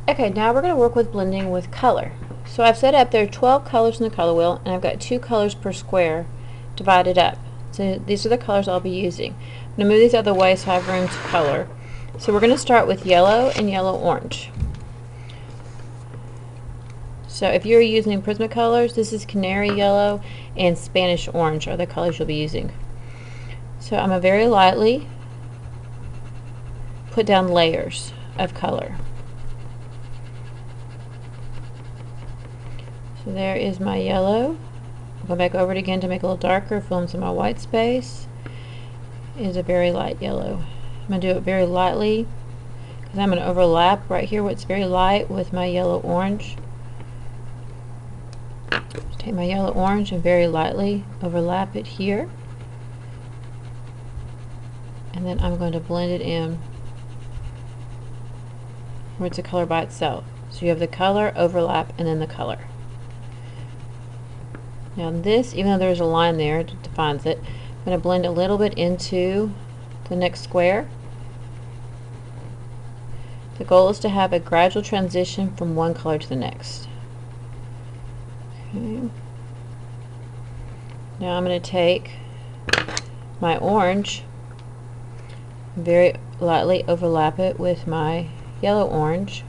Okay, now we're going to work with blending with color. So I've set up there are 12 colors in the color wheel, and I've got 2 colors per square divided up. So these are the colors I'll be using. I'm going to move these out of the way so I have room to color. So we're going to start with yellow and yellow-orange. So if you're using Prismacolors, this is canary yellow and Spanish orange are the colors you'll be using. So I'm going to very lightly put down layers of color. So there is my yellow. I'll go back over it again to make it a little darker, fill in some of my white space. It is a very light yellow. I'm going to do it very lightly because I'm going to overlap right here where it's very light with my yellow-orange. Take my yellow-orange and very lightly overlap it here. And then I'm going to blend it in where it's a color by itself. So you have the color, overlap, and then the color. Now this, even though there's a line there that defines it, I'm going to blend a little bit into the next square. The goal is to have a gradual transition from one color to the next. Okay. Now I'm going to take my orange, very lightly overlap it with my yellow-orange.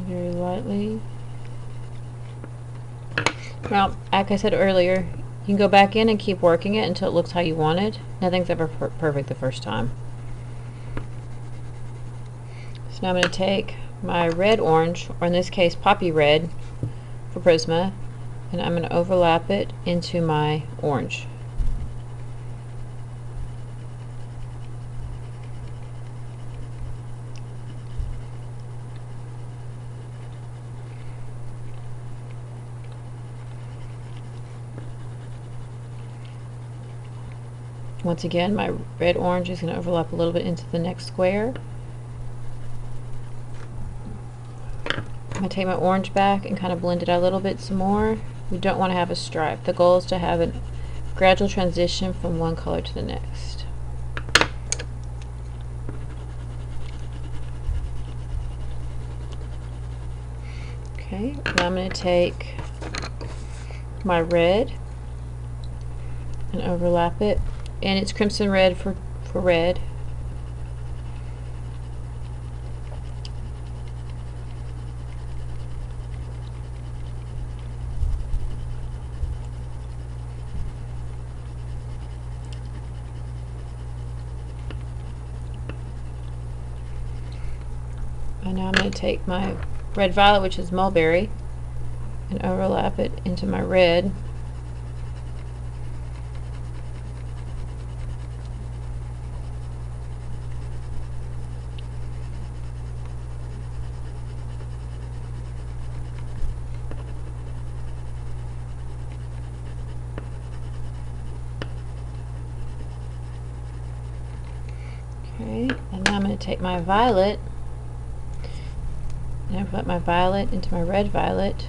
Very lightly. Now, like I said earlier, you can go back in and keep working it until it looks how you want it. Nothing's ever perfect the first time. So now I'm going to take my red-orange, or in this case poppy red for Prisma, and I'm going to overlap it into my orange. Once again, my red-orange is going to overlap a little bit into the next square. I'm going to take my orange back and kind of blend it out a little bit some more. We don't want to have a stripe. The goal is to have a gradual transition from one color to the next. Okay, now I'm going to take my red and overlap it, and it's crimson red for red. And now I'm going to take my red violet, which is mulberry, and overlap it into my red. Okay, and now I'm going to take my violet and I put my violet into my red violet.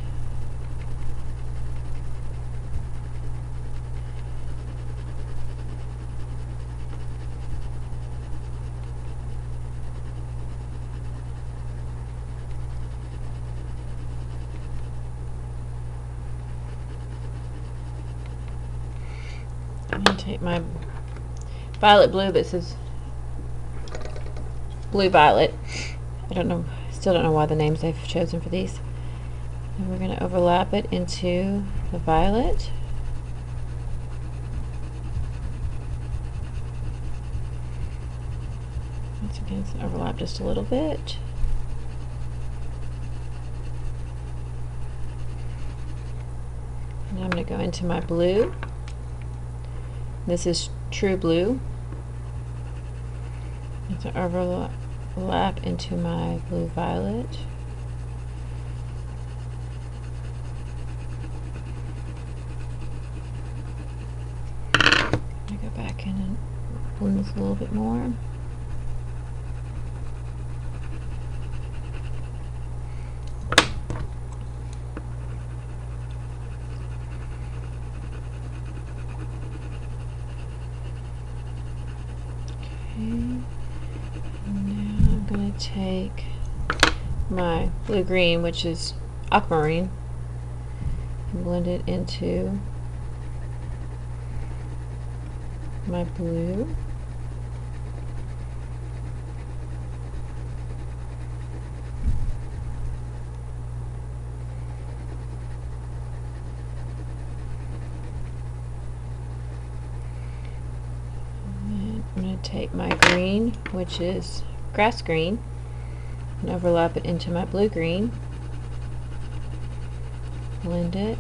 I'm going to take my violet blue that says blue violet. I don't know, still don't know why the names they've chosen for these. And we're going to overlap it into the violet. Once again, it's going to overlap just a little bit. Now I'm going to go into my blue. This is true blue. To overlap into my blue violet. I go back in and blend this a little bit more. Okay. Now I'm going to take my blue-green, which is aquamarine, and blend it into my blue. And I'm going to take my green, which is grass green, and overlap it into my blue-green. Blend it.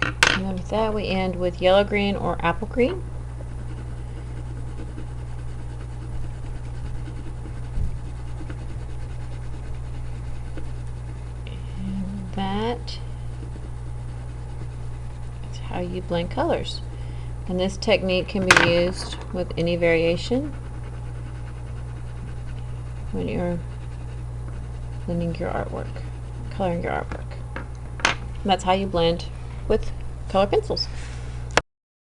And then with that we end with yellow green or apple green. And that is how you blend colors. And this technique can be used with any variation when you're blending your artwork, coloring your artwork. And that's how you blend with color pencils.